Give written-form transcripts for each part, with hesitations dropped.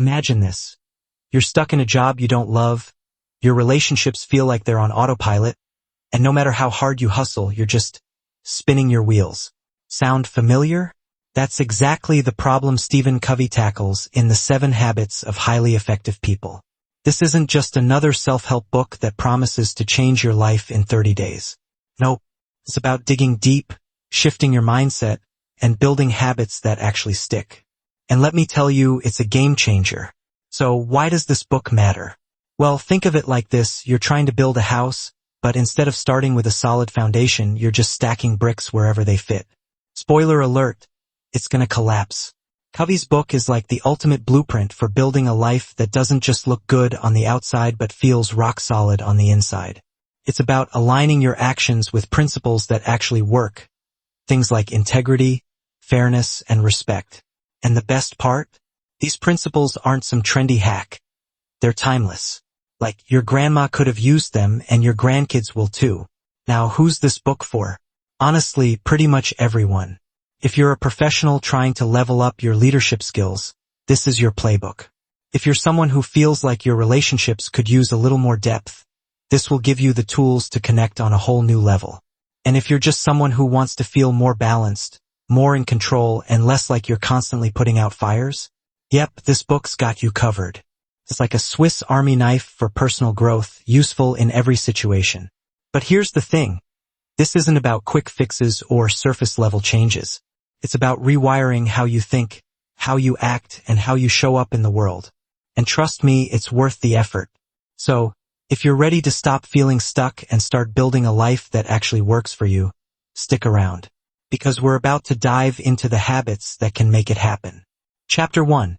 Imagine this. You're stuck in a job you don't love, your relationships feel like they're on autopilot, and no matter how hard you hustle, you're just spinning your wheels. Sound familiar? That's exactly the problem Stephen Covey tackles in The 7 Habits of Highly Effective People. This isn't just another self-help book that promises to change your life in 30 days. Nope. It's about digging deep, shifting your mindset, and building habits that actually stick. And let me tell you, it's a game changer. So why does this book matter? Well, think of it like this. You're trying to build a house, but instead of starting with a solid foundation, you're just stacking bricks wherever they fit. Spoiler alert, it's gonna collapse. Covey's book is like the ultimate blueprint for building a life that doesn't just look good on the outside but feels rock solid on the inside. It's about aligning your actions with principles that actually work. Things like integrity, fairness, and respect. And the best part? These principles aren't some trendy hack. They're timeless. Like, your grandma could have used them and your grandkids will too. Now, who's this book for? Honestly, pretty much everyone. If you're a professional trying to level up your leadership skills, this is your playbook. If you're someone who feels like your relationships could use a little more depth, this will give you the tools to connect on a whole new level. And if you're just someone who wants to feel more balanced, more in control, and less like you're constantly putting out fires, yep, this book's got you covered. It's like a Swiss Army knife for personal growth, useful in every situation. But here's the thing. This isn't about quick fixes or surface-level changes. It's about rewiring how you think, how you act, and how you show up in the world. And trust me, it's worth the effort. So, if you're ready to stop feeling stuck and start building a life that actually works for you, stick around. Because we're about to dive into the habits that can make it happen. Chapter 1.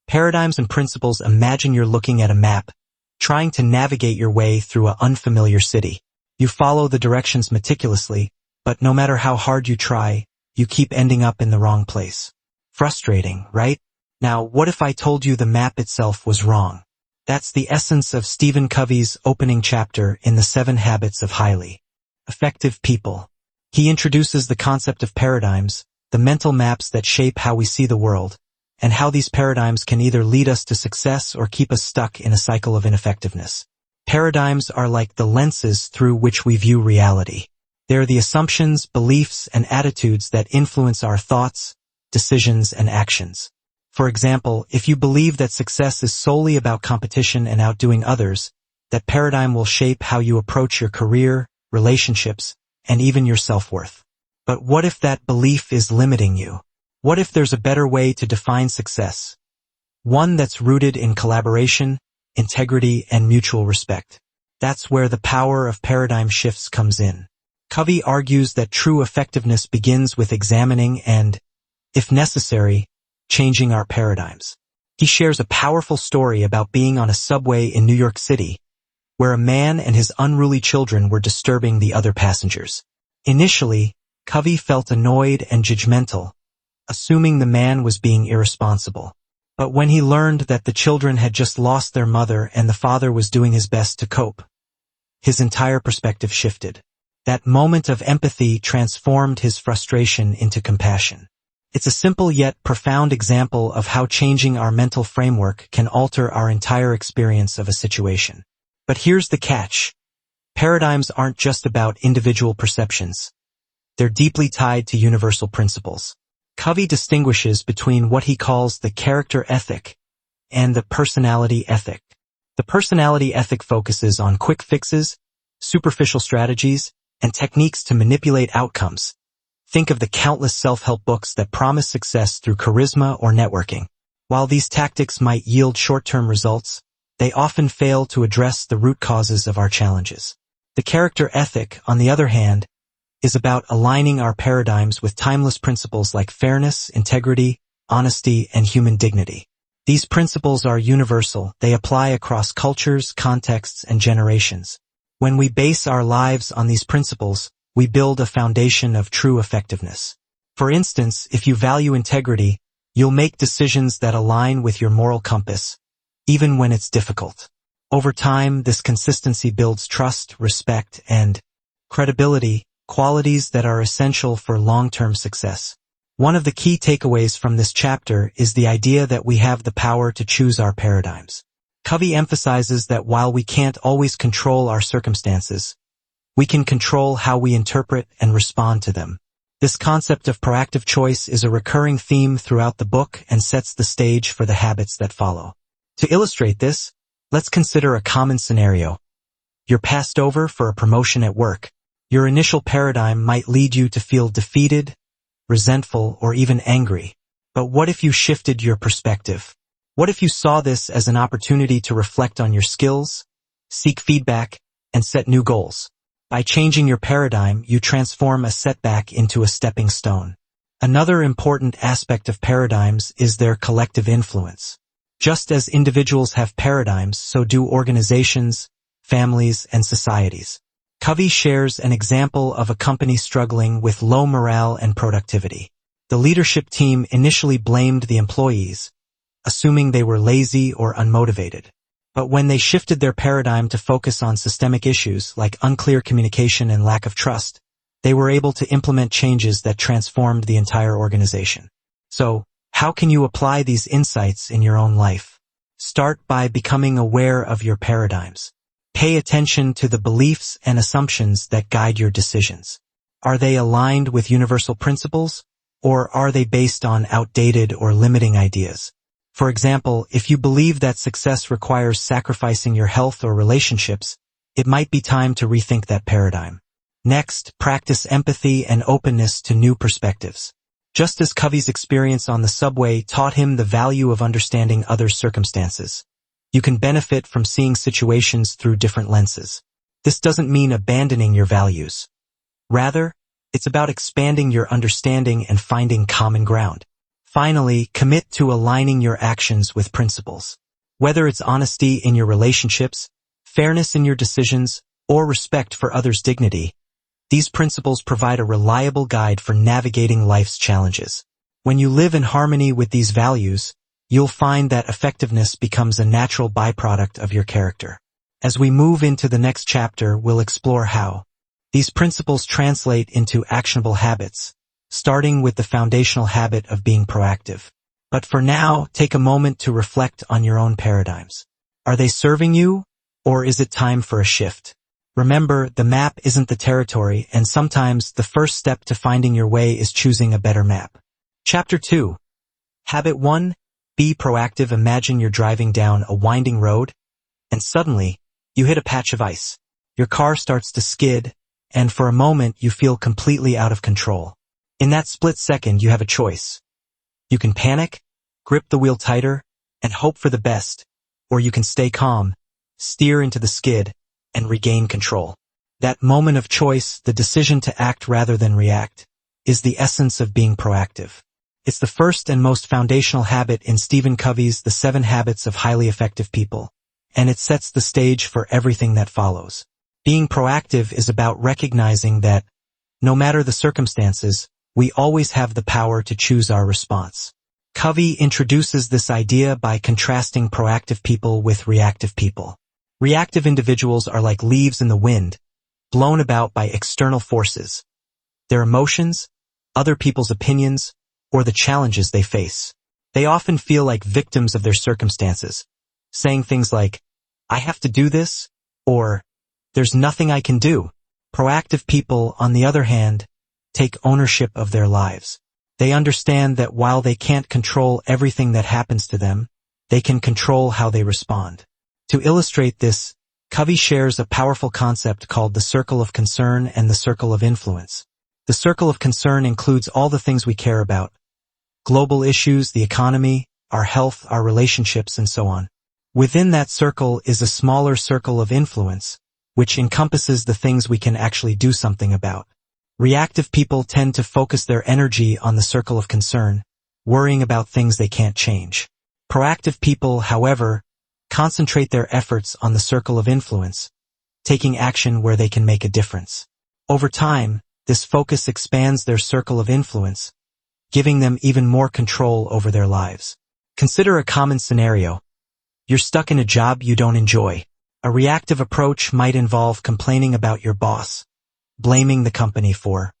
Paradigms and Principles. Imagine you're looking at a map, trying to navigate your way through an unfamiliar city. You follow the directions meticulously, but no matter how hard you try, you keep ending up in the wrong place. Frustrating, right? Now, what if I told you the map itself was wrong? That's the essence of Stephen Covey's opening chapter in The 7 Habits of Highly Effective People. He introduces the concept of paradigms, the mental maps that shape how we see the world, and how these paradigms can either lead us to success or keep us stuck in a cycle of ineffectiveness. Paradigms are like the lenses through which we view reality. They're the assumptions, beliefs, and attitudes that influence our thoughts, decisions, and actions. For example, if you believe that success is solely about competition and outdoing others, that paradigm will shape how you approach your career, relationships, and even your self-worth. But what if that belief is limiting you? What if there's a better way to define success? One that's rooted in collaboration, integrity, and mutual respect. That's where the power of paradigm shifts comes in. Covey argues that true effectiveness begins with examining and, if necessary, changing our paradigms. He shares a powerful story about being on a subway in New York City, where a man and his unruly children were disturbing the other passengers. Initially, Covey felt annoyed and judgmental, assuming the man was being irresponsible. But when he learned that the children had just lost their mother and the father was doing his best to cope, his entire perspective shifted. That moment of empathy transformed his frustration into compassion. It's a simple yet profound example of how changing our mental framework can alter our entire experience of a situation. But here's the catch. Paradigms aren't just about individual perceptions. They're deeply tied to universal principles. Covey distinguishes between what he calls the character ethic and the personality ethic. The personality ethic focuses on quick fixes, superficial strategies, and techniques to manipulate outcomes. Think of the countless self-help books that promise success through charisma or networking. While these tactics might yield short-term results, they often fail to address the root causes of our challenges. The character ethic, on the other hand, is about aligning our paradigms with timeless principles like fairness, integrity, honesty, and human dignity. These principles are universal. They apply across cultures, contexts, and generations. When we base our lives on these principles, we build a foundation of true effectiveness. For instance, if you value integrity, you'll make decisions that align with your moral compass, even when it's difficult. Over time, this consistency builds trust, respect, and credibility, qualities that are essential for long-term success. One of the key takeaways from this chapter is the idea that we have the power to choose our paradigms. Covey emphasizes that while we can't always control our circumstances, we can control how we interpret and respond to them. This concept of proactive choice is a recurring theme throughout the book and sets the stage for the habits that follow. To illustrate this, let's consider a common scenario. You're passed over for a promotion at work. Your initial paradigm might lead you to feel defeated, resentful, or even angry. But what if you shifted your perspective? What if you saw this as an opportunity to reflect on your skills, seek feedback, and set new goals? By changing your paradigm, you transform a setback into a stepping stone. Another important aspect of paradigms is their collective influence. Just as individuals have paradigms, so do organizations, families, and societies. Covey shares an example of a company struggling with low morale and productivity. The leadership team initially blamed the employees, assuming they were lazy or unmotivated. But when they shifted their paradigm to focus on systemic issues like unclear communication and lack of trust, they were able to implement changes that transformed the entire organization. So, how can you apply these insights in your own life? Start by becoming aware of your paradigms. Pay attention to the beliefs and assumptions that guide your decisions. Are they aligned with universal principles, or are they based on outdated or limiting ideas? For example, if you believe that success requires sacrificing your health or relationships, it might be time to rethink that paradigm. Next, practice empathy and openness to new perspectives. Just as Covey's experience on the subway taught him the value of understanding others' circumstances, you can benefit from seeing situations through different lenses. This doesn't mean abandoning your values. Rather, it's about expanding your understanding and finding common ground. Finally, commit to aligning your actions with principles. Whether it's honesty in your relationships, fairness in your decisions, or respect for others' dignity, these principles provide a reliable guide for navigating life's challenges. When you live in harmony with these values, you'll find that effectiveness becomes a natural byproduct of your character. As we move into the next chapter, we'll explore how these principles translate into actionable habits, starting with the foundational habit of being proactive. But for now, take a moment to reflect on your own paradigms. Are they serving you, or is it time for a shift? Remember, the map isn't the territory, and sometimes the first step to finding your way is choosing a better map. Chapter 2. Habit 1. Be proactive. Imagine you're driving down a winding road, and suddenly, you hit a patch of ice. Your car starts to skid, and for a moment you feel completely out of control. In that split second, you have a choice. You can panic, grip the wheel tighter, and hope for the best, or you can stay calm, steer into the skid, and regain control. That moment of choice, the decision to act rather than react, is the essence of being proactive. It's the first and most foundational habit in Stephen Covey's The 7 Habits of Highly Effective People, and it sets the stage for everything that follows. Being proactive is about recognizing that, no matter the circumstances, we always have the power to choose our response. Covey introduces this idea by contrasting proactive people with reactive people. Reactive individuals are like leaves in the wind, blown about by external forces, their emotions, other people's opinions, or the challenges they face. They often feel like victims of their circumstances, saying things like, "I have to do this," or "There's nothing I can do." Proactive people, on the other hand, take ownership of their lives. They understand that while they can't control everything that happens to them, they can control how they respond. To illustrate this, Covey shares a powerful concept called the circle of concern and the circle of influence. The circle of concern includes all the things we care about: global issues, the economy, our health, our relationships, and so on. Within that circle is a smaller circle of influence, which encompasses the things we can actually do something about. Reactive people tend to focus their energy on the circle of concern, worrying about things they can't change. Proactive people, however, concentrate their efforts on the circle of influence, taking action where they can make a difference. Over time, this focus expands their circle of influence, giving them even more control over their lives. Consider a common scenario. You're stuck in a job you don't enjoy. A reactive approach might involve complaining about your boss, blaming the company for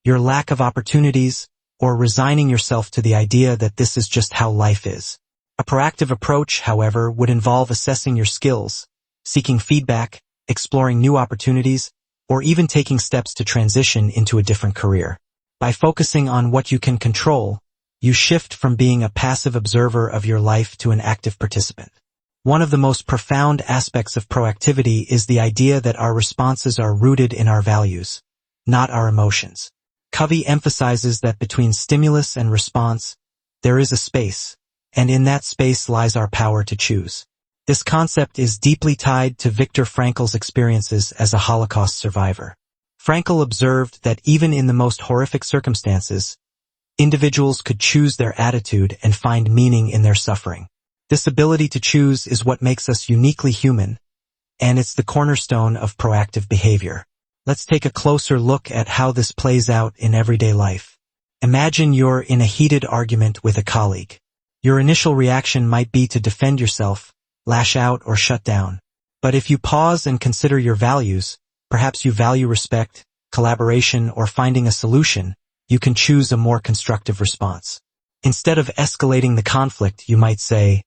your lack of opportunities, or resigning yourself to the idea that this is just how life is. A proactive approach, however, would involve assessing your skills, seeking feedback, exploring new opportunities, or even taking steps to transition into a different career. By focusing on what you can control, you shift from being a passive observer of your life to an active participant. One of the most profound aspects of proactivity is the idea that our responses are rooted in our values, not our emotions. Covey emphasizes that between stimulus and response, there is a space, and in that space lies our power to choose. This concept is deeply tied to Viktor Frankl's experiences as a Holocaust survivor. Frankl observed that even in the most horrific circumstances, individuals could choose their attitude and find meaning in their suffering. This ability to choose is what makes us uniquely human, and it's the cornerstone of proactive behavior. Let's take a closer look at how this plays out in everyday life. Imagine you're in a heated argument with a colleague. Your initial reaction might be to defend yourself, lash out, or shut down. But if you pause and consider your values, perhaps you value respect, collaboration, or finding a solution, you can choose a more constructive response. Instead of escalating the conflict, you might say,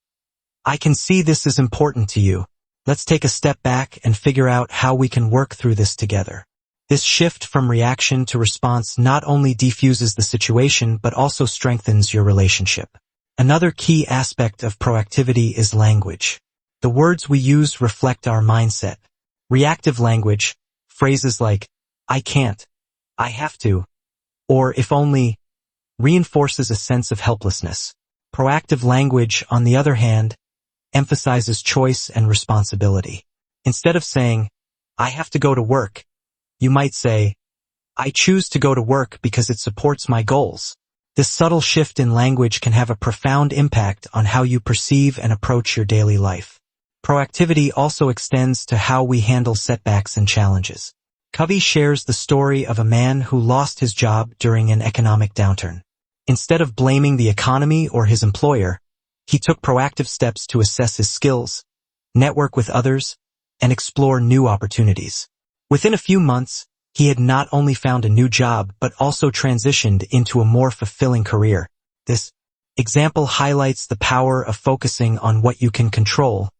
"I can see this is important to you. Let's take a step back and figure out how we can work through this together." This shift from reaction to response not only defuses the situation but also strengthens your relationship. Another key aspect of proactivity is language. The words we use reflect our mindset. Reactive language, phrases like, "I can't," "I have to," or "if only," reinforces a sense of helplessness. Proactive language, on the other hand, emphasizes choice and responsibility. Instead of saying, "I have to go to work," you might say, "I choose to go to work because it supports my goals." This subtle shift in language can have a profound impact on how you perceive and approach your daily life. Proactivity also extends to how we handle setbacks and challenges. Covey shares the story of a man who lost his job during an economic downturn. Instead of blaming the economy or his employer, he took proactive steps to assess his skills, network with others, and explore new opportunities. Within a few months, he had not only found a new job but also transitioned into a more fulfilling career. This example highlights the power of focusing on what you can control,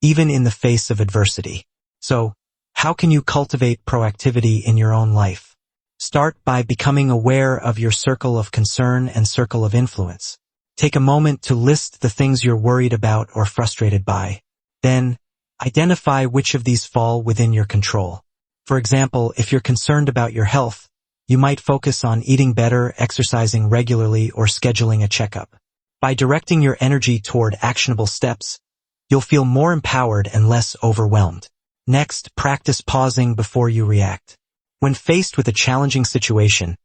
even in the face of adversity. So, how can you cultivate proactivity in your own life? Start by becoming aware of your circle of concern and circle of influence. Take a moment to list the things you're worried about or frustrated by. Then, identify which of these fall within your control. For example, if you're concerned about your health, you might focus on eating better, exercising regularly, or scheduling a checkup. By directing your energy toward actionable steps, you'll feel more empowered and less overwhelmed. Next, practice pausing before you react. When faced with a challenging situation,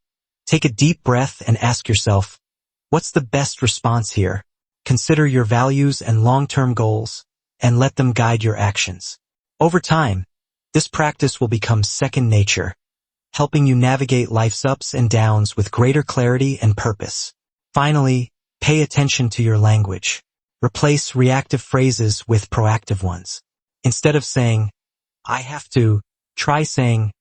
take a deep breath and ask yourself, what's the best response here? Consider your values and long-term goals, and let them guide your actions. Over time, this practice will become second nature, helping you navigate life's ups and downs with greater clarity and purpose. Finally, pay attention to your language. Replace reactive phrases with proactive ones. Instead of saying, "I have to," try saying,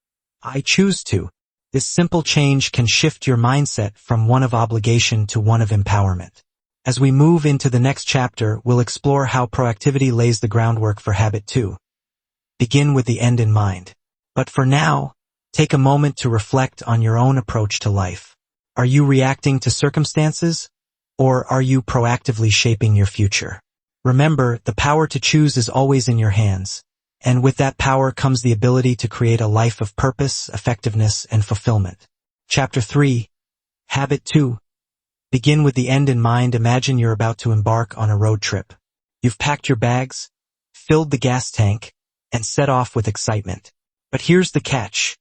"I choose to." This simple change can shift your mindset from one of obligation to one of empowerment. As we move into the next chapter, we'll explore how proactivity lays the groundwork for habit 2. Begin with the end in mind. But for now, take a moment to reflect on your own approach to life. Are you reacting to circumstances, or are you proactively shaping your future? Remember, the power to choose is always in your hands, and with that power comes the ability to create a life of purpose, effectiveness, and fulfillment. Chapter 3. Habit 2. Begin with the end in mind. Imagine you're about to embark on a road trip. You've packed your bags, filled the gas tank, and set off with excitement. But here's the catch.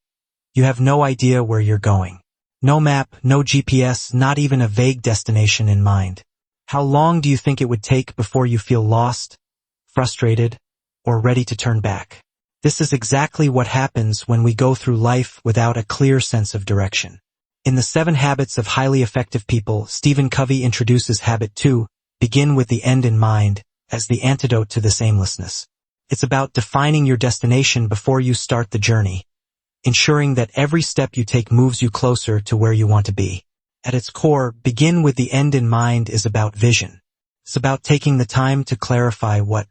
You have no idea where you're going. No map, no GPS, not even a vague destination in mind. How long do you think it would take before you feel lost, frustrated, or ready to turn back? This is exactly what happens when we go through life without a clear sense of direction. In the 7 Habits of Highly Effective People, Stephen Covey introduces habit 2, begin with the end in mind, as the antidote to this aimlessness. It's about defining your destination before you start the journey, ensuring that every step you take moves you closer to where you want to be. At its core, begin with the end in mind is about vision. It's about taking the time to clarify what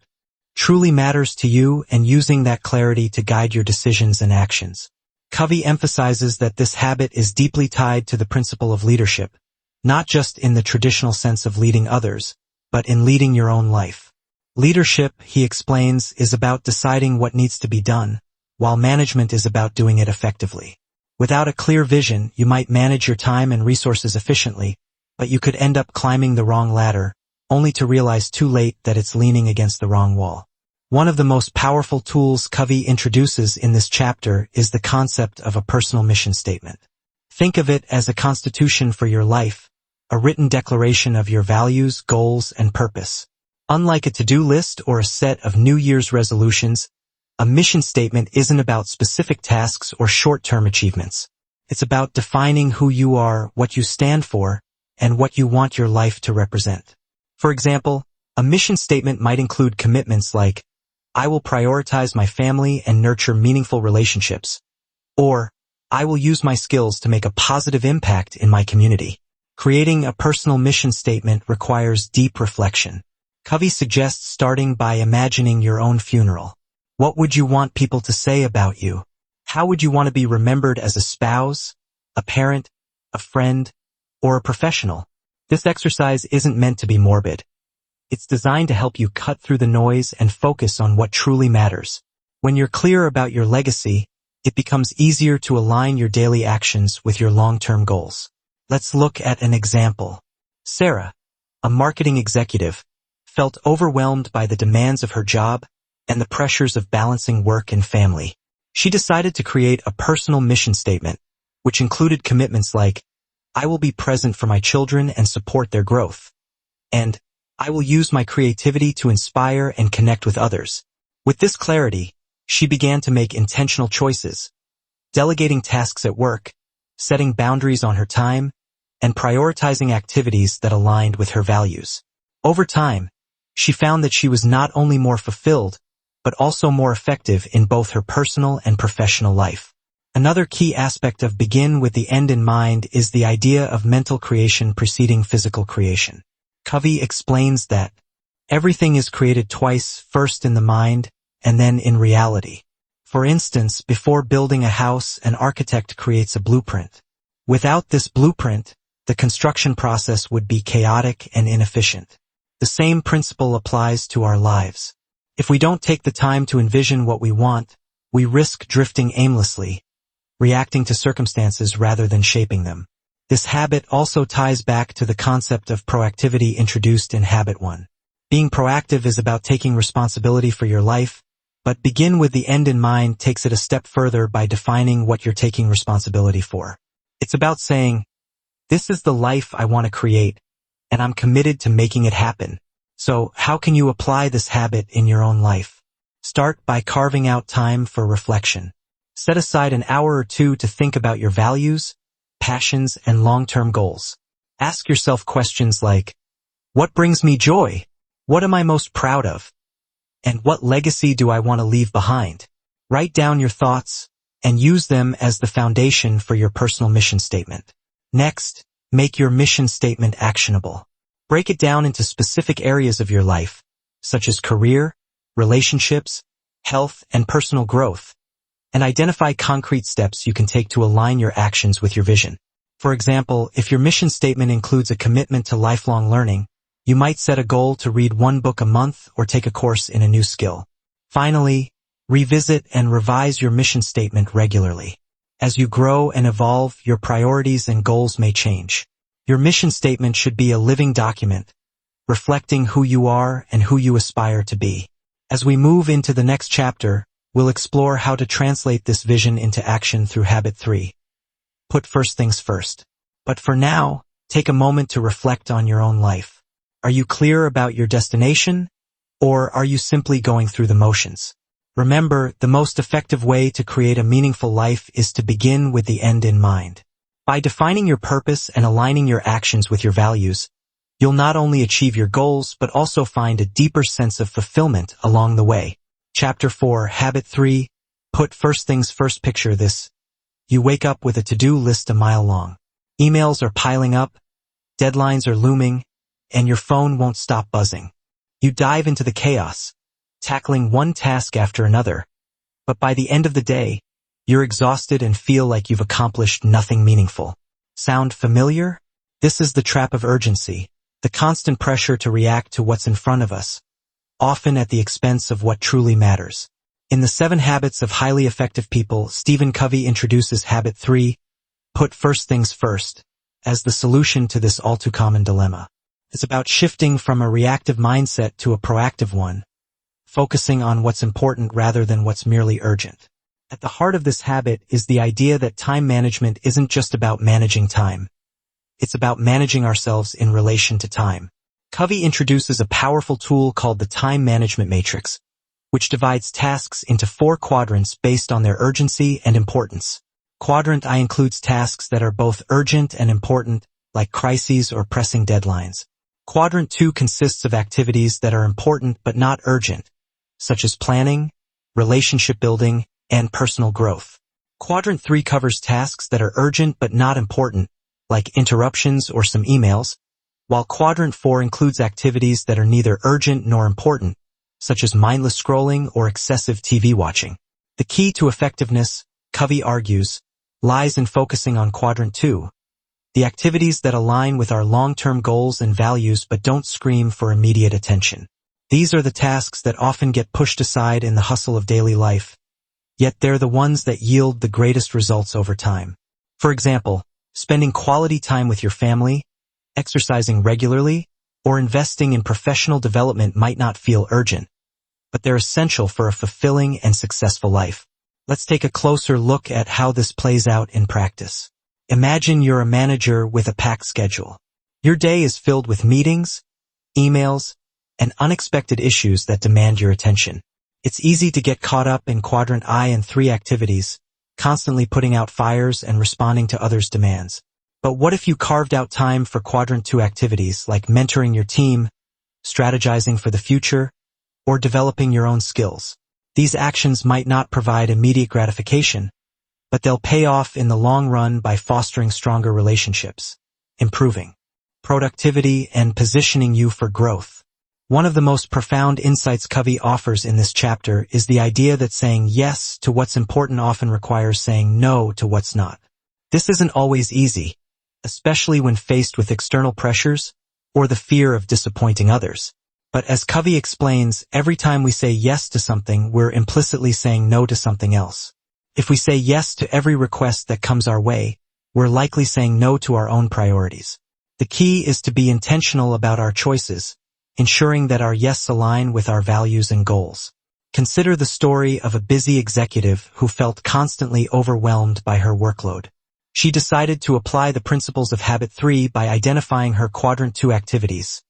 truly matters to you and using that clarity to guide your decisions and actions. Covey emphasizes that this habit is deeply tied to the principle of leadership, not just in the traditional sense of leading others, but in leading your own life. Leadership, he explains, is about deciding what needs to be done, while management is about doing it effectively. Without a clear vision, you might manage your time and resources efficiently, but you could end up climbing the wrong ladder, only to realize too late that it's leaning against the wrong wall. One of the most powerful tools Covey introduces in this chapter is the concept of a personal mission statement. Think of it as a constitution for your life, a written declaration of your values, goals, and purpose. Unlike a to-do list or a set of New Year's resolutions, a mission statement isn't about specific tasks or short-term achievements. It's about defining who you are, what you stand for, and what you want your life to represent. For example, a mission statement might include commitments like, I will prioritize my family and nurture meaningful relationships, or I will use my skills to make a positive impact in my community. Creating a personal mission statement requires deep reflection. Covey suggests starting by imagining your own funeral. What would you want people to say about you? How would you want to be remembered as a spouse, a parent, a friend, or a professional? This exercise isn't meant to be morbid. It's designed to help you cut through the noise and focus on what truly matters. When you're clear about your legacy, it becomes easier to align your daily actions with your long-term goals. Let's look at an example. Sarah, a marketing executive, felt overwhelmed by the demands of her job and the pressures of balancing work and family. She decided to create a personal mission statement, which included commitments like, I will be present for my children and support their growth, and I will use my creativity to inspire and connect with others. With this clarity, she began to make intentional choices, delegating tasks at work, setting boundaries on her time, and prioritizing activities that aligned with her values. Over time, she found that she was not only more fulfilled, but also more effective in both her personal and professional life. Another key aspect of begin with the end in mind is the idea of mental creation preceding physical creation. Covey explains that everything is created twice, first in the mind and then in reality. For instance, before building a house, an architect creates a blueprint. Without this blueprint, the construction process would be chaotic and inefficient. The same principle applies to our lives. If we don't take the time to envision what we want, we risk drifting aimlessly, reacting to circumstances rather than shaping them. This habit also ties back to the concept of proactivity introduced in Habit 1. Being proactive is about taking responsibility for your life, but begin with the end in mind takes it a step further by defining what you're taking responsibility for. It's about saying, this is the life I want to create, and I'm committed to making it happen. So, how can you apply this habit in your own life? Start by carving out time for reflection. Set aside an hour or two to think about your values, passions, and long-term goals. Ask yourself questions like, what brings me joy? What am I most proud of? And what legacy do I want to leave behind? Write down your thoughts and use them as the foundation for your personal mission statement. Next, make your mission statement actionable. Break it down into specific areas of your life, such as career, relationships, health, and personal growth, and identify concrete steps you can take to align your actions with your vision. For example, if your mission statement includes a commitment to lifelong learning, you might set a goal to read one book a month or take a course in a new skill. Finally, revisit and revise your mission statement regularly. As you grow and evolve, your priorities and goals may change. Your mission statement should be a living document, reflecting who you are and who you aspire to be. As we move into the next chapter, we'll explore how to translate this vision into action through Habit 3. Put first things first. But for now, take a moment to reflect on your own life. Are you clear about your destination, or are you simply going through the motions? Remember, the most effective way to create a meaningful life is to begin with the end in mind. By defining your purpose and aligning your actions with your values, you'll not only achieve your goals but also find a deeper sense of fulfillment along the way. Chapter 4, Habit 3, Put first things first. Picture this. You wake up with a to-do list a mile long. Emails are piling up, deadlines are looming, and your phone won't stop buzzing. You dive into the chaos, tackling one task after another, but by the end of the day, you're exhausted and feel like you've accomplished nothing meaningful. Sound familiar? This is the trap of urgency, the constant pressure to react to what's in front of us, often at the expense of what truly matters. In the 7 Habits of Highly Effective People, Stephen Covey introduces habit 3, put first things first, as the solution to this all-too-common dilemma. It's about shifting from a reactive mindset to a proactive one, focusing on what's important rather than what's merely urgent. At the heart of this habit is the idea that time management isn't just about managing time. It's about managing ourselves in relation to time. Covey introduces a powerful tool called the time management matrix, which divides tasks into 4 quadrants based on their urgency and importance. Quadrant I includes tasks that are both urgent and important, like crises or pressing deadlines. Quadrant 2 consists of activities that are important but not urgent, such as planning, relationship building, and personal growth. Quadrant 3 covers tasks that are urgent but not important, like interruptions or some emails, while Quadrant 4 includes activities that are neither urgent nor important, such as mindless scrolling or excessive TV watching. The key to effectiveness, Covey argues, lies in focusing on Quadrant 2, the activities that align with our long-term goals and values but don't scream for immediate attention. These are the tasks that often get pushed aside in the hustle of daily life, yet they're the ones that yield the greatest results over time. For example, spending quality time with your family, exercising regularly, or investing in professional development might not feel urgent, but they're essential for a fulfilling and successful life. Let's take a closer look at how this plays out in practice. Imagine you're a manager with a packed schedule. Your day is filled with meetings, emails, and unexpected issues that demand your attention. It's easy to get caught up in Quadrant I and 3 activities, constantly putting out fires and responding to others' demands. But what if you carved out time for Quadrant 2 activities like mentoring your team, strategizing for the future, or developing your own skills? These actions might not provide immediate gratification, but they'll pay off in the long run by fostering stronger relationships, improving productivity, and positioning you for growth. One of the most profound insights Covey offers in this chapter is the idea that saying yes to what's important often requires saying no to what's not. This isn't always easy, especially when faced with external pressures or the fear of disappointing others. But as Covey explains, every time we say yes to something, we're implicitly saying no to something else. If we say yes to every request that comes our way, we're likely saying no to our own priorities. The key is to be intentional about our choices, ensuring that our yes align with our values and goals. Consider the story of a busy executive who felt constantly overwhelmed by her workload. She decided to apply the principles of Habit 3 by identifying her Quadrant 2 activities,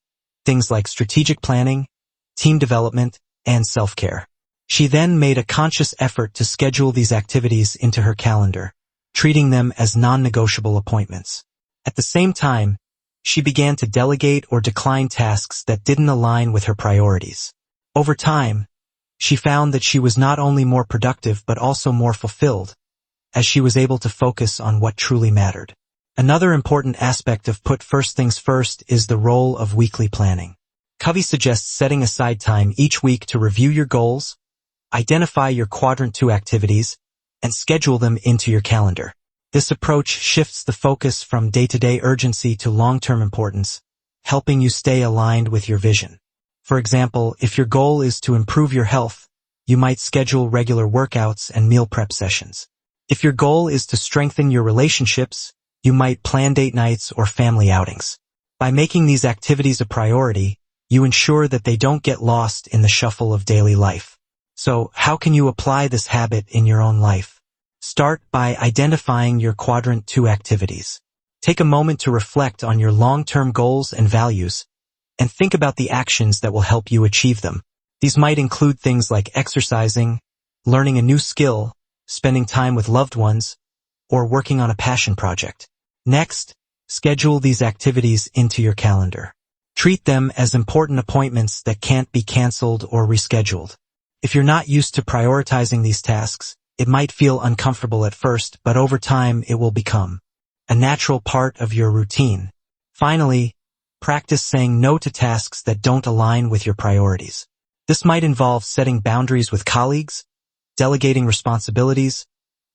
things like strategic planning, team development, and self-care. She then made a conscious effort to schedule these activities into her calendar, treating them as non-negotiable appointments. At the same time, she began to delegate or decline tasks that didn't align with her priorities. Over time, she found that she was not only more productive but also more fulfilled, as she was able to focus on what truly mattered. Another important aspect of put first things first is the role of weekly planning. Covey suggests setting aside time each week to review your goals, identify your Quadrant 2 activities, and schedule them into your calendar. This approach shifts the focus from day-to-day urgency to long-term importance, helping you stay aligned with your vision. For example, if your goal is to improve your health, you might schedule regular workouts and meal prep sessions. If your goal is to strengthen your relationships, you might plan date nights or family outings. By making these activities a priority, you ensure that they don't get lost in the shuffle of daily life. So, how can you apply this habit in your own life? Start by identifying your Quadrant 2 activities. Take a moment to reflect on your long-term goals and values, and think about the actions that will help you achieve them. These might include things like exercising, learning a new skill, spending time with loved ones, or working on a passion project. Next, schedule these activities into your calendar. Treat them as important appointments that can't be canceled or rescheduled. If you're not used to prioritizing these tasks, it might feel uncomfortable at first, but over time it will become a natural part of your routine. Finally, practice saying no to tasks that don't align with your priorities. This might involve setting boundaries with colleagues, delegating responsibilities,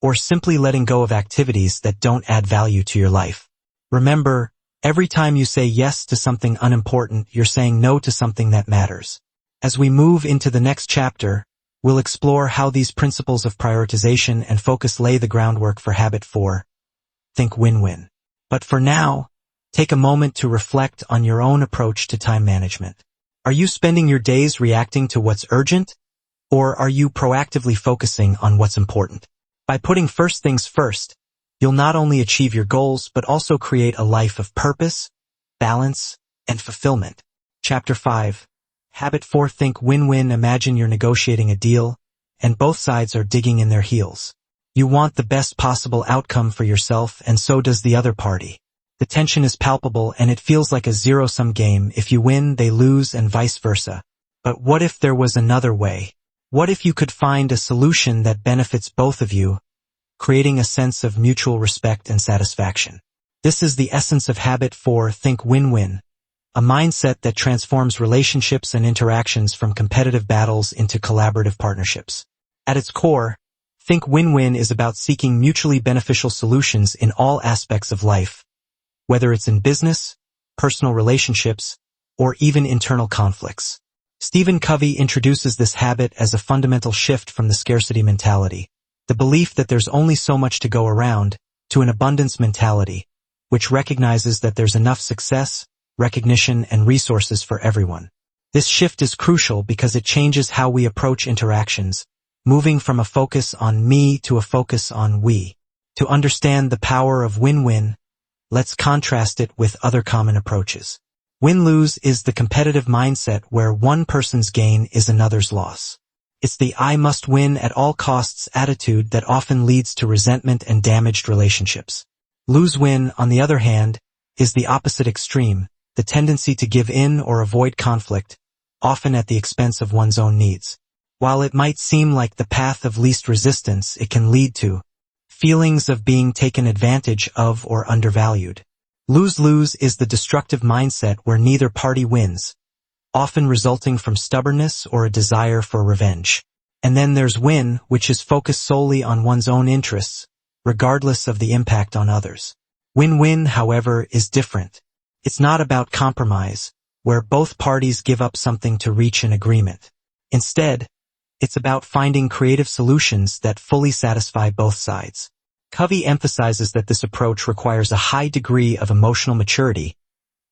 or simply letting go of activities that don't add value to your life. Remember, every time you say yes to something unimportant, you're saying no to something that matters. As we move into the next chapter, we'll explore how these principles of prioritization and focus lay the groundwork for habit 4. Think win-win. But for now, take a moment to reflect on your own approach to time management. Are you spending your days reacting to what's urgent, or are you proactively focusing on what's important? By putting first things first, you'll not only achieve your goals but also create a life of purpose, balance, and fulfillment. Chapter 5. Habit 4. Think win-win. Imagine you're negotiating a deal, and both sides are digging in their heels. You want the best possible outcome for yourself, and so does the other party. The tension is palpable, and it feels like a zero-sum game. If you win, they lose, and vice versa. But what if there was another way? What if you could find a solution that benefits both of you, creating a sense of mutual respect and satisfaction? This is the essence of Habit 4. Think win-win, a mindset that transforms relationships and interactions from competitive battles into collaborative partnerships. At its core, Think win-win is about seeking mutually beneficial solutions in all aspects of life, whether it's in business, personal relationships, or even internal conflicts. Stephen Covey introduces this habit as a fundamental shift from the scarcity mentality, the belief that there's only so much to go around, to an abundance mentality, which recognizes that there's enough success, recognition, and resources for everyone. This shift is crucial because it changes how we approach interactions, moving from a focus on me to a focus on we. To understand the power of win-win, let's contrast it with other common approaches. Win-lose is the competitive mindset where one person's gain is another's loss. It's the I must win at all costs attitude that often leads to resentment and damaged relationships. Lose-win, on the other hand, is the opposite extreme, the tendency to give in or avoid conflict, often at the expense of one's own needs. While it might seem like the path of least resistance, it can lead to feelings of being taken advantage of or undervalued. Lose-lose is the destructive mindset where neither party wins, often resulting from stubbornness or a desire for revenge. And then there's win, which is focused solely on one's own interests, regardless of the impact on others. Win-win, however, is different. It's not about compromise, where both parties give up something to reach an agreement. Instead, it's about finding creative solutions that fully satisfy both sides. Covey emphasizes that this approach requires a high degree of emotional maturity,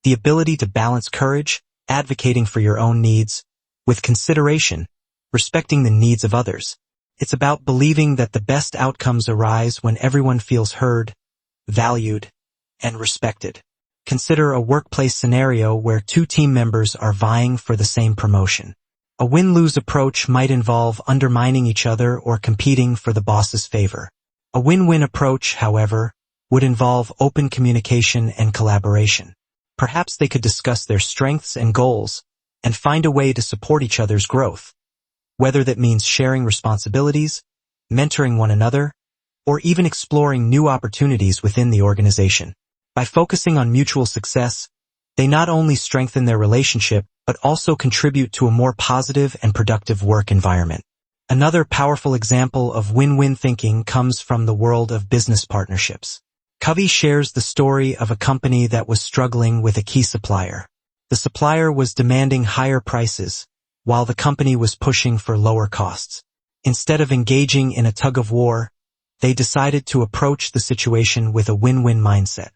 the ability to balance courage, advocating for your own needs, with consideration, respecting the needs of others. It's about believing that the best outcomes arise when everyone feels heard, valued, and respected. Consider a workplace scenario where two team members are vying for the same promotion. A win-lose approach might involve undermining each other or competing for the boss's favor. A win-win approach, however, would involve open communication and collaboration. Perhaps they could discuss their strengths and goals and find a way to support each other's growth, whether that means sharing responsibilities, mentoring one another, or even exploring new opportunities within the organization. By focusing on mutual success, they not only strengthen their relationship, but also contribute to a more positive and productive work environment. Another powerful example of win-win thinking comes from the world of business partnerships. Covey shares the story of a company that was struggling with a key supplier. The supplier was demanding higher prices, while the company was pushing for lower costs. Instead of engaging in a tug-of-war, they decided to approach the situation with a win-win mindset.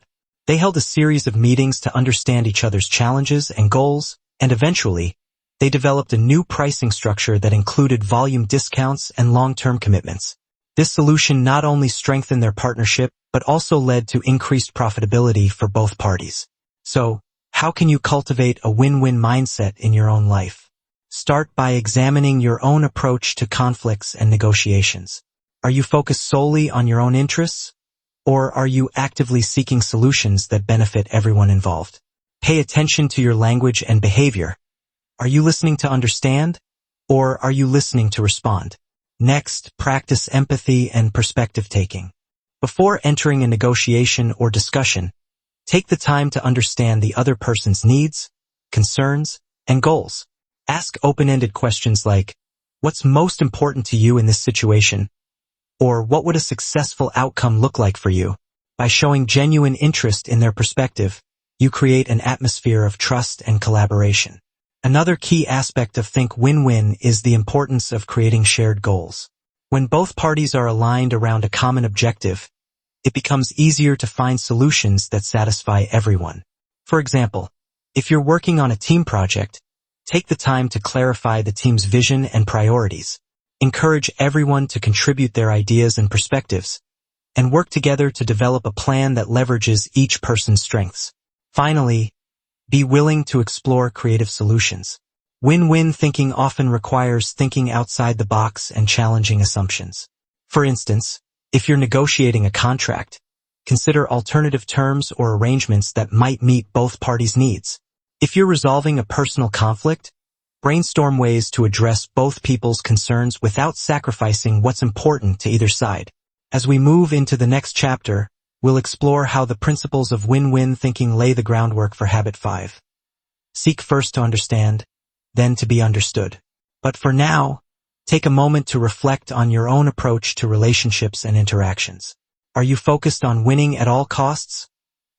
They held a series of meetings to understand each other's challenges and goals, and eventually, they developed a new pricing structure that included volume discounts and long-term commitments. This solution not only strengthened their partnership, but also led to increased profitability for both parties. So, how can you cultivate a win-win mindset in your own life? Start by examining your own approach to conflicts and negotiations. Are you focused solely on your own interests? Or are you actively seeking solutions that benefit everyone involved? Pay attention to your language and behavior. Are you listening to understand? Or are you listening to respond? Next, practice empathy and perspective taking. Before entering a negotiation or discussion, take the time to understand the other person's needs, concerns, and goals. Ask open-ended questions like, what's most important to you in this situation? Or what would a successful outcome look like for you? By showing genuine interest in their perspective, you create an atmosphere of trust and collaboration. Another key aspect of Think Win-Win is the importance of creating shared goals. When both parties are aligned around a common objective, it becomes easier to find solutions that satisfy everyone. For example, if you're working on a team project, take the time to clarify the team's vision and priorities. Encourage everyone to contribute their ideas and perspectives, and work together to develop a plan that leverages each person's strengths. Finally, be willing to explore creative solutions. Win-win thinking often requires thinking outside the box and challenging assumptions. For instance, if you're negotiating a contract, consider alternative terms or arrangements that might meet both parties' needs. If you're resolving a personal conflict, brainstorm ways to address both people's concerns without sacrificing what's important to either side. As we move into the next chapter, we'll explore how the principles of win-win thinking lay the groundwork for Habit 5. Seek first to understand, then to be understood. But for now, take a moment to reflect on your own approach to relationships and interactions. Are you focused on winning at all costs?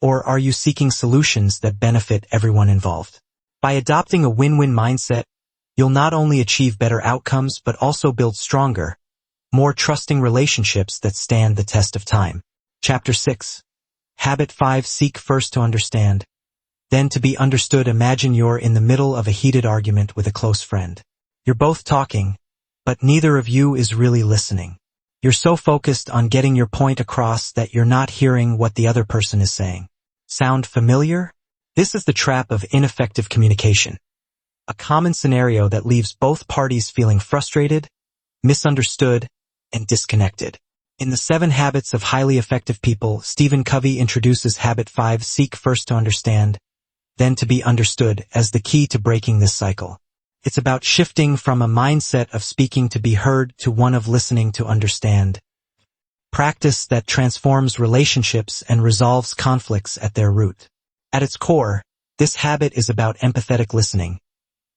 Or are you seeking solutions that benefit everyone involved? By adopting a win-win mindset, you'll not only achieve better outcomes but also build stronger, more trusting relationships that stand the test of time. Chapter 6. Habit 5. Seek first to understand, then to be understood. Imagine you're in the middle of a heated argument with a close friend. You're both talking, but neither of you is really listening. You're so focused on getting your point across that you're not hearing what the other person is saying. Sound familiar? This is the trap of ineffective communication, a common scenario that leaves both parties feeling frustrated, misunderstood, and disconnected. In the 7 Habits of Highly Effective People, Stephen Covey introduces Habit 5, seek first to understand, then to be understood, as the key to breaking this cycle. It's about shifting from a mindset of speaking to be heard to one of listening to understand. Practice that transforms relationships and resolves conflicts at their root. At its core, this habit is about empathetic listening,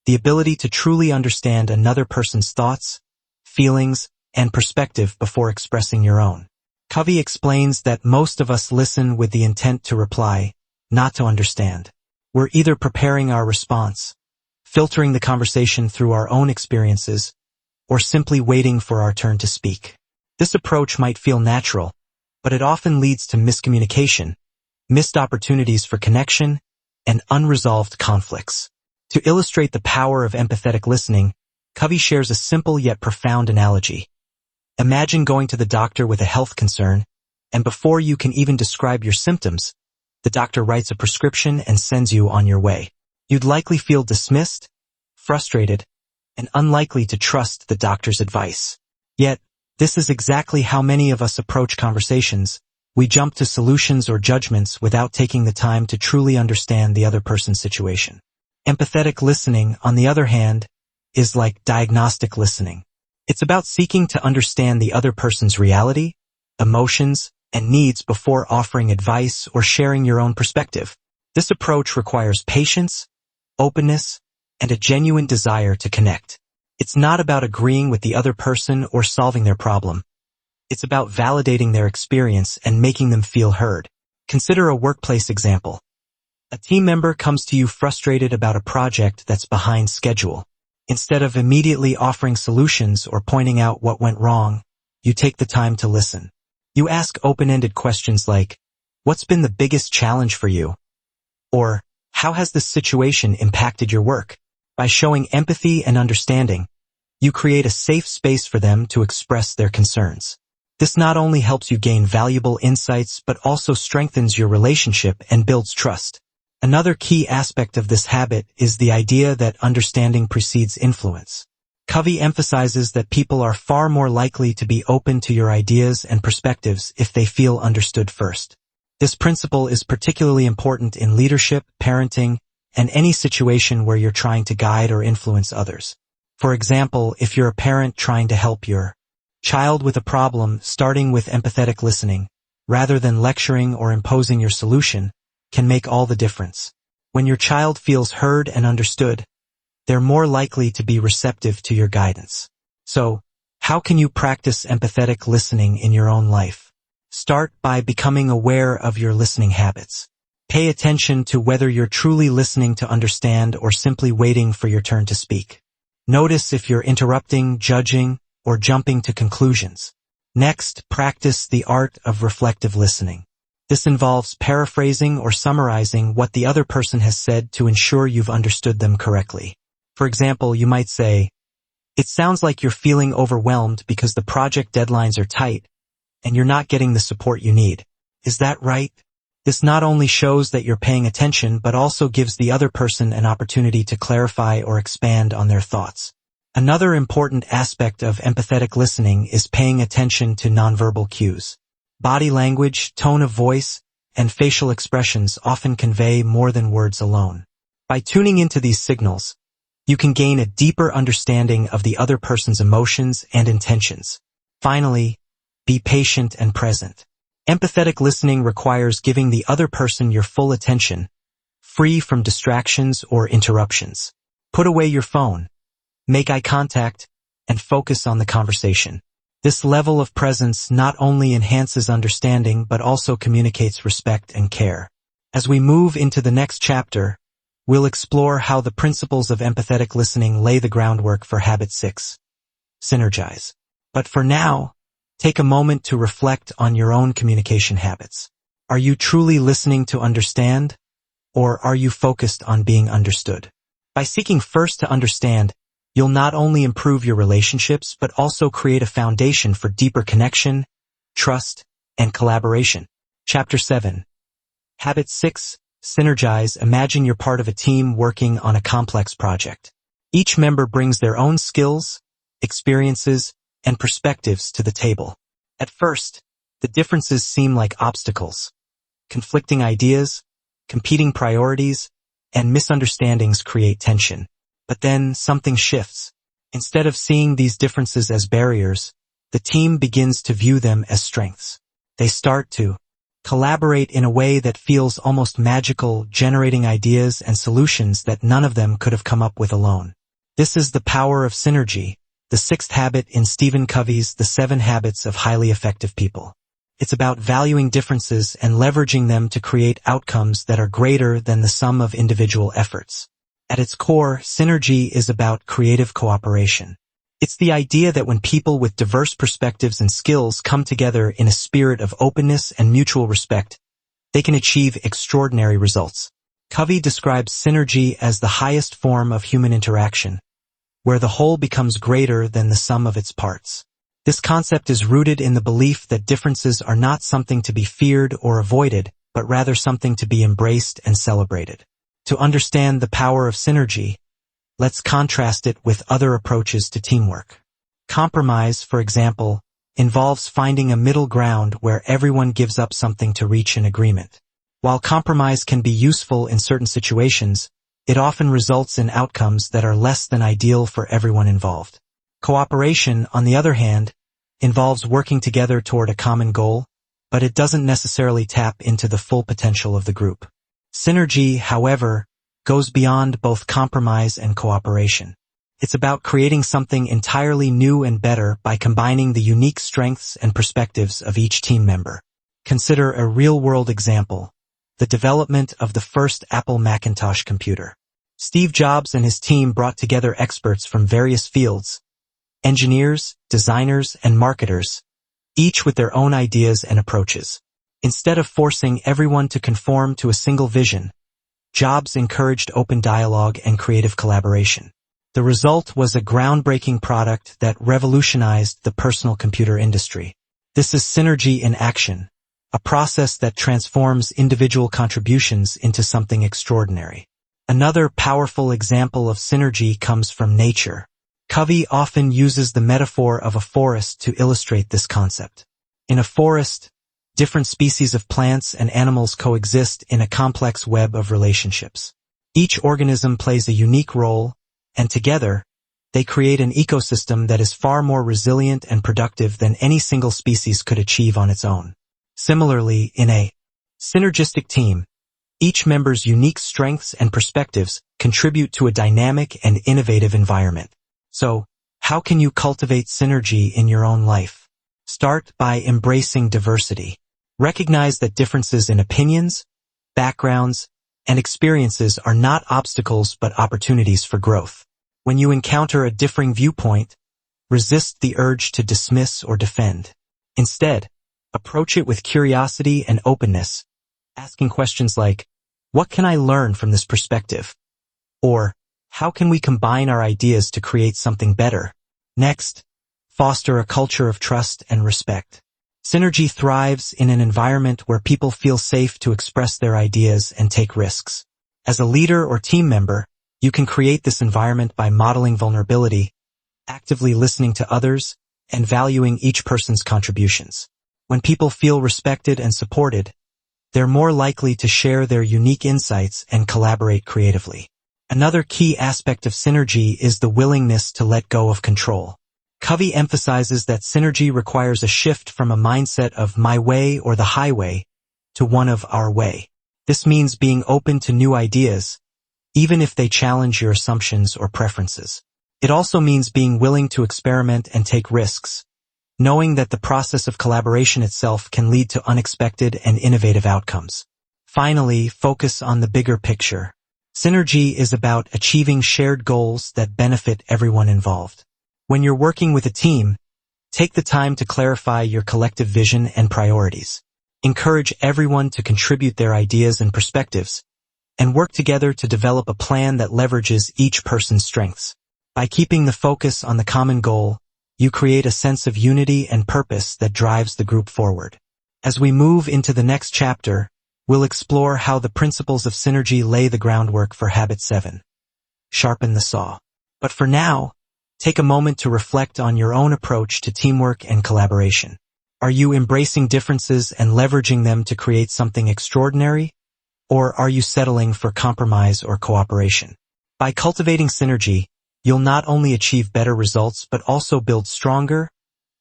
the ability to truly understand another person's thoughts, feelings, and perspective before expressing your own. Covey explains that most of us listen with the intent to reply, not to understand. We're either preparing our response, filtering the conversation through our own experiences, or simply waiting for our turn to speak. This approach might feel natural, but it often leads to miscommunication, missed opportunities for connection, and unresolved conflicts. To illustrate the power of empathetic listening, Covey shares a simple yet profound analogy. Imagine going to the doctor with a health concern, and before you can even describe your symptoms, the doctor writes a prescription and sends you on your way. You'd likely feel dismissed, frustrated, and unlikely to trust the doctor's advice. Yet, this is exactly how many of us approach conversations. We jump to solutions or judgments without taking the time to truly understand the other person's situation. Empathetic listening, on the other hand, is like diagnostic listening. It's about seeking to understand the other person's reality, emotions, and needs before offering advice or sharing your own perspective. This approach requires patience, openness, and a genuine desire to connect. It's not about agreeing with the other person or solving their problem. It's about validating their experience and making them feel heard. Consider a workplace example. A team member comes to you frustrated about a project that's behind schedule. Instead of immediately offering solutions or pointing out what went wrong, you take the time to listen. You ask open-ended questions like, what's been the biggest challenge for you? Or, how has this situation impacted your work? By showing empathy and understanding, you create a safe space for them to express their concerns. This not only helps you gain valuable insights but also strengthens your relationship and builds trust. Another key aspect of this habit is the idea that understanding precedes influence. Covey emphasizes that people are far more likely to be open to your ideas and perspectives if they feel understood first. This principle is particularly important in leadership, parenting, and any situation where you're trying to guide or influence others. For example, if you're a parent trying to help your child with a problem, starting with empathetic listening rather than lecturing or imposing your solution, can make all the difference. When your child feels heard and understood, they're more likely to be receptive to your guidance. So, how can you practice empathetic listening in your own life? Start by becoming aware of your listening habits. Pay attention to whether you're truly listening to understand or simply waiting for your turn to speak. Notice if you're interrupting, judging, or jumping to conclusions. Next, practice the art of reflective listening. This involves paraphrasing or summarizing what the other person has said to ensure you've understood them correctly. For example, you might say, "It sounds like you're feeling overwhelmed because the project deadlines are tight and you're not getting the support you need. Is that right?" This not only shows that you're paying attention, but also gives the other person an opportunity to clarify or expand on their thoughts. Another important aspect of empathetic listening is paying attention to nonverbal cues. Body language, tone of voice, and facial expressions often convey more than words alone. By tuning into these signals, you can gain a deeper understanding of the other person's emotions and intentions. Finally, be patient and present. Empathetic listening requires giving the other person your full attention, free from distractions or interruptions. Put away your phone, make eye contact, and focus on the conversation. This level of presence not only enhances understanding but also communicates respect and care. As we move into the next chapter, we'll explore how the principles of empathetic listening lay the groundwork for Habit 6. Synergize. But for now, take a moment to reflect on your own communication habits. Are you truly listening to understand, or are you focused on being understood? By seeking first to understand, you'll not only improve your relationships but also create a foundation for deeper connection, trust, and collaboration. Chapter 7. Habit 6. Synergize. Imagine you're part of a team working on a complex project. Each member brings their own skills, experiences, and perspectives to the table. At first, the differences seem like obstacles. Conflicting ideas, competing priorities, and misunderstandings create tension. But then something shifts. Instead of seeing these differences as barriers, the team begins to view them as strengths. They start to collaborate in a way that feels almost magical, generating ideas and solutions that none of them could have come up with alone. This is the power of synergy, the sixth habit in Stephen Covey's The 7 Habits of Highly Effective People. It's about valuing differences and leveraging them to create outcomes that are greater than the sum of individual efforts. At its core, synergy is about creative cooperation. It's the idea that when people with diverse perspectives and skills come together in a spirit of openness and mutual respect, they can achieve extraordinary results. Covey describes synergy as the highest form of human interaction, where the whole becomes greater than the sum of its parts. This concept is rooted in the belief that differences are not something to be feared or avoided, but rather something to be embraced and celebrated. To understand the power of synergy, let's contrast it with other approaches to teamwork. Compromise, for example, involves finding a middle ground where everyone gives up something to reach an agreement. While compromise can be useful in certain situations, it often results in outcomes that are less than ideal for everyone involved. Cooperation, on the other hand, involves working together toward a common goal, but it doesn't necessarily tap into the full potential of the group. Synergy, however, goes beyond both compromise and cooperation. It's about creating something entirely new and better by combining the unique strengths and perspectives of each team member. Consider a real-world example, the development of the first Apple Macintosh computer. Steve Jobs and his team brought together experts from various fields, engineers, designers, and marketers, each with their own ideas and approaches. Instead of forcing everyone to conform to a single vision, Jobs encouraged open dialogue and creative collaboration. The result was a groundbreaking product that revolutionized the personal computer industry. This is synergy in action, a process that transforms individual contributions into something extraordinary. Another powerful example of synergy comes from nature. Covey often uses the metaphor of a forest to illustrate this concept. In a forest, different species of plants and animals coexist in a complex web of relationships. Each organism plays a unique role, and together, they create an ecosystem that is far more resilient and productive than any single species could achieve on its own. Similarly, in a synergistic team, each member's unique strengths and perspectives contribute to a dynamic and innovative environment. So, how can you cultivate synergy in your own life? Start by embracing diversity. Recognize that differences in opinions, backgrounds, and experiences are not obstacles but opportunities for growth. When you encounter a differing viewpoint, resist the urge to dismiss or defend. Instead, approach it with curiosity and openness, asking questions like, "What can I learn from this perspective?" Or, "How can we combine our ideas to create something better?" Next, foster a culture of trust and respect. Synergy thrives in an environment where people feel safe to express their ideas and take risks. As a leader or team member, you can create this environment by modeling vulnerability, actively listening to others, and valuing each person's contributions. When people feel respected and supported, they're more likely to share their unique insights and collaborate creatively. Another key aspect of synergy is the willingness to let go of control. Covey emphasizes that synergy requires a shift from a mindset of my way or the highway to one of our way. This means being open to new ideas, even if they challenge your assumptions or preferences. It also means being willing to experiment and take risks, knowing that the process of collaboration itself can lead to unexpected and innovative outcomes. Finally, focus on the bigger picture. Synergy is about achieving shared goals that benefit everyone involved. When you're working with a team, take the time to clarify your collective vision and priorities. Encourage everyone to contribute their ideas and perspectives, and work together to develop a plan that leverages each person's strengths. By keeping the focus on the common goal, you create a sense of unity and purpose that drives the group forward. As we move into the next chapter, we'll explore how the principles of synergy lay the groundwork for Habit 7. Sharpen the saw. But for now, take a moment to reflect on your own approach to teamwork and collaboration. Are you embracing differences and leveraging them to create something extraordinary? Or are you settling for compromise or cooperation? By cultivating synergy, you'll not only achieve better results but also build stronger,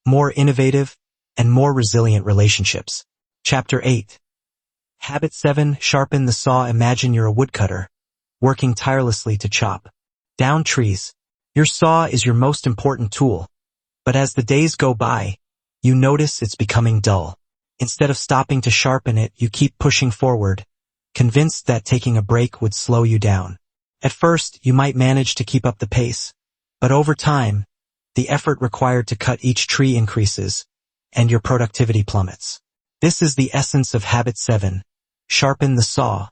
more innovative, and more resilient relationships. Chapter 8. Habit 7. Sharpen the saw. Imagine you're a woodcutter, working tirelessly to chop down trees. Your saw is your most important tool, but as the days go by, you notice it's becoming dull. Instead of stopping to sharpen it, you keep pushing forward, convinced that taking a break would slow you down. At first, you might manage to keep up the pace, but over time, the effort required to cut each tree increases, and your productivity plummets. This is the essence of Habit 7. Sharpen the saw,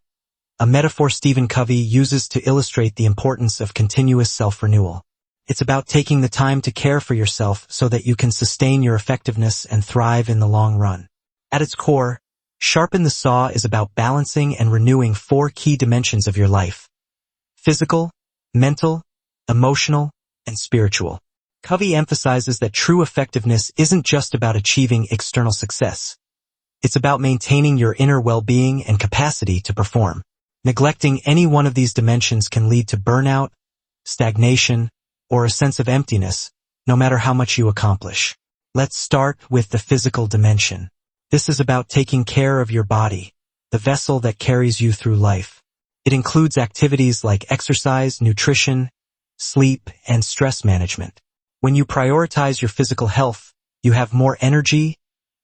a metaphor Stephen Covey uses to illustrate the importance of continuous self-renewal. It's about taking the time to care for yourself so that you can sustain your effectiveness and thrive in the long run. At its core, Sharpen the Saw is about balancing and renewing 4 key dimensions of your life: physical, mental, emotional, and spiritual. Covey emphasizes that true effectiveness isn't just about achieving external success. It's about maintaining your inner well-being and capacity to perform. Neglecting any one of these dimensions can lead to burnout, stagnation, or a sense of emptiness, no matter how much you accomplish. Let's start with the physical dimension. This is about taking care of your body, the vessel that carries you through life. It includes activities like exercise, nutrition, sleep, and stress management. When you prioritize your physical health, you have more energy,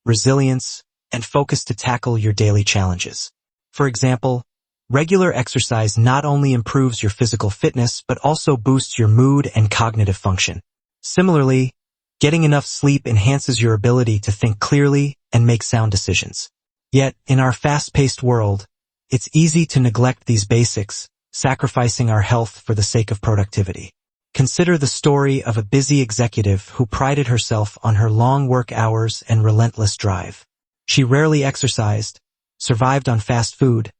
resilience, and focus to tackle your daily challenges. For example, regular exercise not only improves your physical fitness but also boosts your mood and cognitive function. Similarly, getting enough sleep enhances your ability to think clearly and make sound decisions. Yet, in our fast-paced world, it's easy to neglect these basics, sacrificing our health for the sake of productivity. Consider the story of a busy executive who prided herself on her long work hours and relentless drive. She rarely exercised, survived on fast food,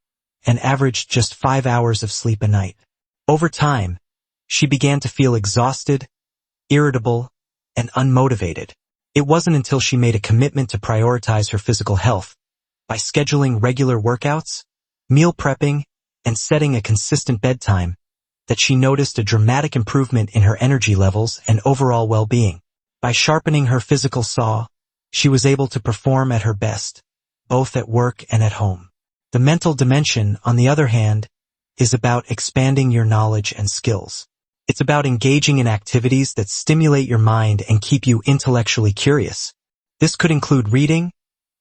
and averaged just 5 hours of sleep a night. Over time, she began to feel exhausted, irritable, and unmotivated. It wasn't until she made a commitment to prioritize her physical health by scheduling regular workouts, meal prepping, and setting a consistent bedtime that she noticed a dramatic improvement in her energy levels and overall well-being. By sharpening her physical saw, she was able to perform at her best, both at work and at home. The mental dimension, on the other hand, is about expanding your knowledge and skills. It's about engaging in activities that stimulate your mind and keep you intellectually curious. This could include reading,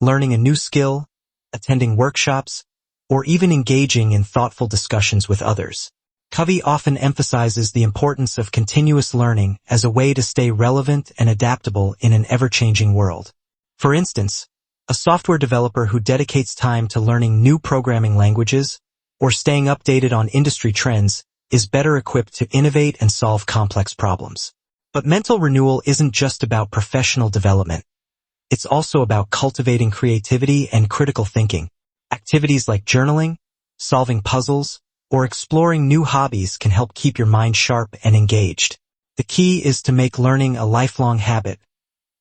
learning a new skill, attending workshops, or even engaging in thoughtful discussions with others. Covey often emphasizes the importance of continuous learning as a way to stay relevant and adaptable in an ever-changing world. For instance, a software developer who dedicates time to learning new programming languages or staying updated on industry trends is better equipped to innovate and solve complex problems. But mental renewal isn't just about professional development. It's also about cultivating creativity and critical thinking. Activities like journaling, solving puzzles, or exploring new hobbies can help keep your mind sharp and engaged. The key is to make learning a lifelong habit,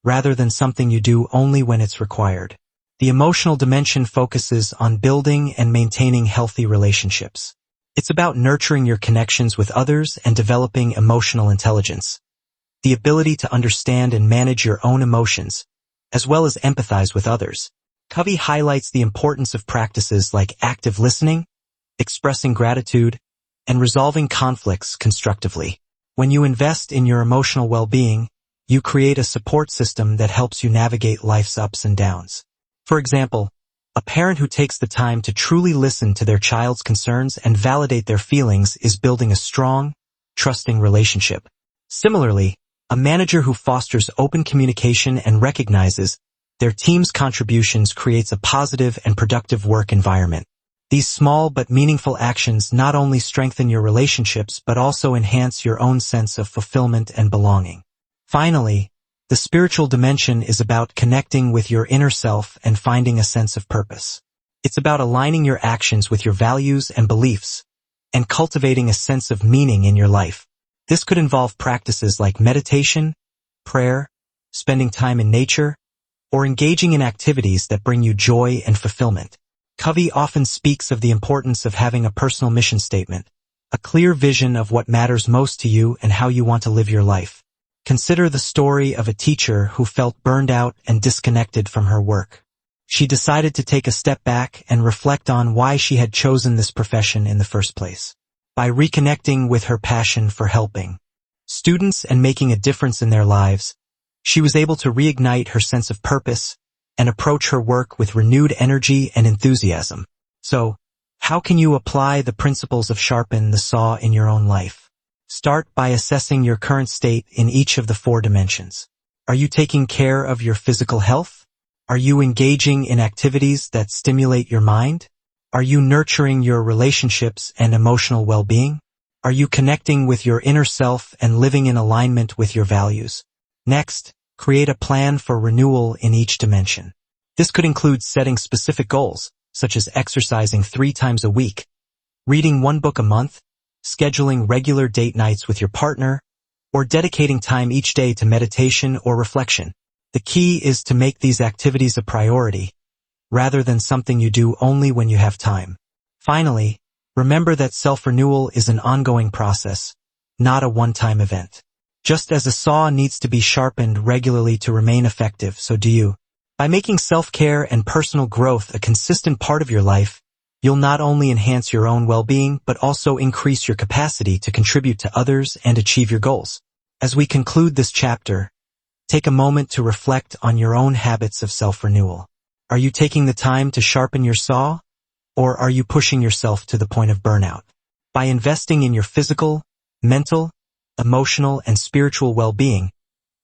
rather than something you do only when it's required. The emotional dimension focuses on building and maintaining healthy relationships. It's about nurturing your connections with others and developing emotional intelligence. The ability to understand and manage your own emotions, as well as empathize with others. Covey highlights the importance of practices like active listening, expressing gratitude, and resolving conflicts constructively. When you invest in your emotional well-being, you create a support system that helps you navigate life's ups and downs. For example, a parent who takes the time to truly listen to their child's concerns and validate their feelings is building a strong, trusting relationship. Similarly, a manager who fosters open communication and recognizes their team's contributions creates a positive and productive work environment. These small but meaningful actions not only strengthen your relationships but also enhance your own sense of fulfillment and belonging. Finally, the spiritual dimension is about connecting with your inner self and finding a sense of purpose. It's about aligning your actions with your values and beliefs, and cultivating a sense of meaning in your life. This could involve practices like meditation, prayer, spending time in nature, or engaging in activities that bring you joy and fulfillment. Covey often speaks of the importance of having a personal mission statement, a clear vision of what matters most to you and how you want to live your life. Consider the story of a teacher who felt burned out and disconnected from her work. She decided to take a step back and reflect on why she had chosen this profession in the first place. By reconnecting with her passion for helping students and making a difference in their lives, she was able to reignite her sense of purpose and approach her work with renewed energy and enthusiasm. So, how can you apply the principles of sharpen the saw in your own life? Start by assessing your current state in each of the 4 dimensions. Are you taking care of your physical health? Are you engaging in activities that stimulate your mind? Are you nurturing your relationships and emotional well-being? Are you connecting with your inner self and living in alignment with your values? Next, create a plan for renewal in each dimension. This could include setting specific goals, such as exercising 3 times a week, reading 1 book a month, scheduling regular date nights with your partner, or dedicating time each day to meditation or reflection. The key is to make these activities a priority, rather than something you do only when you have time. Finally, remember that self-renewal is an ongoing process, not a one-time event. Just as a saw needs to be sharpened regularly to remain effective, so do you. By making self-care and personal growth a consistent part of your life, you'll not only enhance your own well-being but also increase your capacity to contribute to others and achieve your goals. As we conclude this chapter, take a moment to reflect on your own habits of self-renewal. Are you taking the time to sharpen your saw, or are you pushing yourself to the point of burnout? By investing in your physical, mental, emotional, and spiritual well-being,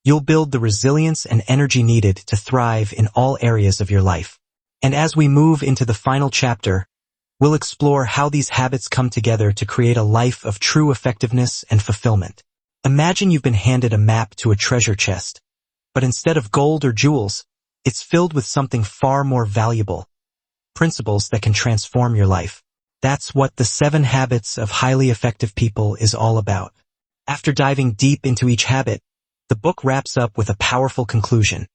you'll build the resilience and energy needed to thrive in all areas of your life. And as we move into the final chapter, we'll explore how these habits come together to create a life of true effectiveness and fulfillment. Imagine you've been handed a map to a treasure chest, but instead of gold or jewels, it's filled with something far more valuable, principles that can transform your life. That's what the 7 Habits of Highly Effective People is all about. After diving deep into each habit, the book wraps up with a powerful conclusion.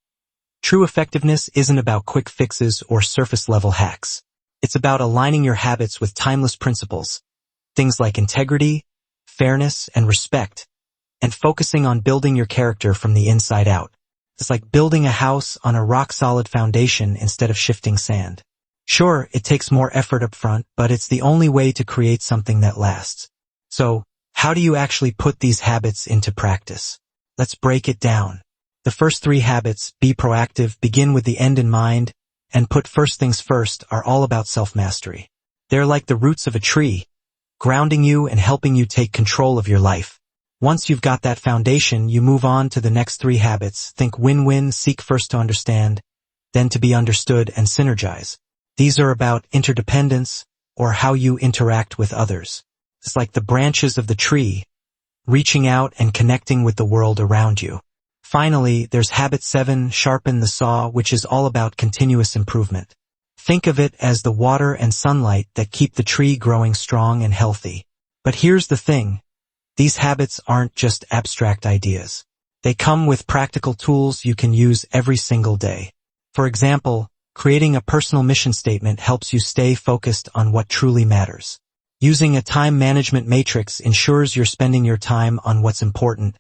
True effectiveness isn't about quick fixes or surface-level hacks. It's about aligning your habits with timeless principles, things like integrity, fairness, and respect, and focusing on building your character from the inside out. It's like building a house on a rock-solid foundation instead of shifting sand. Sure, it takes more effort up front, but it's the only way to create something that lasts. So, how do you actually put these habits into practice? Let's break it down. The first 3 habits, be proactive, begin with the end in mind, and put first things first, are all about self-mastery. They're like the roots of a tree, grounding you and helping you take control of your life. Once you've got that foundation, you move on to the next 3 habits. Think win-win, seek first to understand, then to be understood, and synergize. These are about interdependence, or how you interact with others. It's like the branches of the tree, reaching out and connecting with the world around you. Finally, there's habit 7, sharpen the saw, which is all about continuous improvement. Think of it as the water and sunlight that keep the tree growing strong and healthy. But here's the thing. These habits aren't just abstract ideas. They come with practical tools you can use every single day. For example, creating a personal mission statement helps you stay focused on what truly matters. Using a time management matrix ensures you're spending your time on what's important,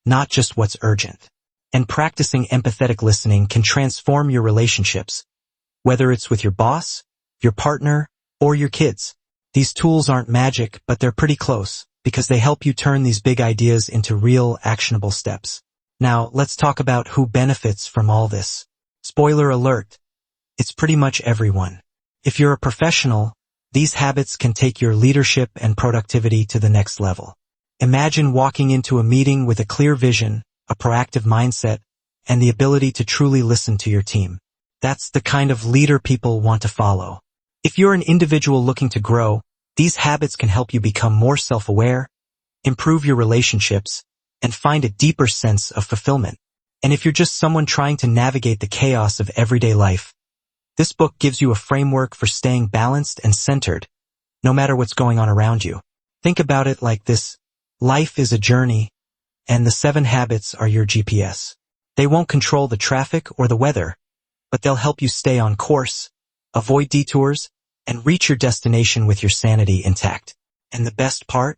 not just what's urgent. And practicing empathetic listening can transform your relationships, whether it's with your boss, your partner, or your kids. These tools aren't magic, but they're pretty close, because they help you turn these big ideas into real, actionable steps. Now, let's talk about who benefits from all this. Spoiler alert, it's pretty much everyone. If you're a professional, these habits can take your leadership and productivity to the next level. Imagine walking into a meeting with a clear vision, a proactive mindset, and the ability to truly listen to your team. That's the kind of leader people want to follow. If you're an individual looking to grow, these habits can help you become more self-aware, improve your relationships, and find a deeper sense of fulfillment. And if you're just someone trying to navigate the chaos of everyday life, this book gives you a framework for staying balanced and centered, no matter what's going on around you. Think about it like this. Life is a journey, and the 7 habits are your GPS. They won't control the traffic or the weather, but they'll help you stay on course, avoid detours, and reach your destination with your sanity intact. And the best part?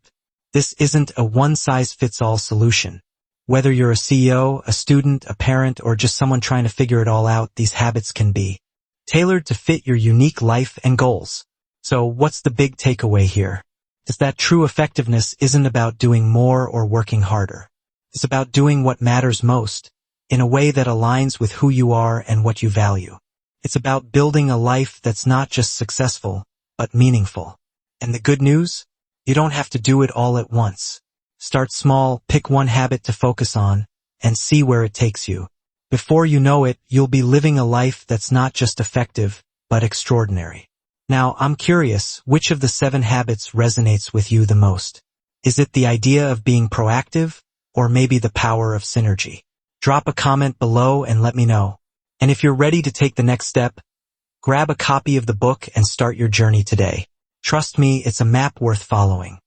This isn't a one-size-fits-all solution. Whether you're a CEO, a student, a parent, or just someone trying to figure it all out, these habits can be tailored to fit your unique life and goals. So what's the big takeaway here? Is that true effectiveness isn't about doing more or working harder. It's about doing what matters most, in a way that aligns with who you are and what you value. It's about building a life that's not just successful, but meaningful. And the good news? You don't have to do it all at once. Start small, pick one habit to focus on, and see where it takes you. Before you know it, you'll be living a life that's not just effective, but extraordinary. Now, I'm curious, which of the 7 habits resonates with you the most? Is it the idea of being proactive, or maybe the power of synergy? Drop a comment below and let me know. And if you're ready to take the next step, grab a copy of the book and start your journey today. Trust me, it's a map worth following.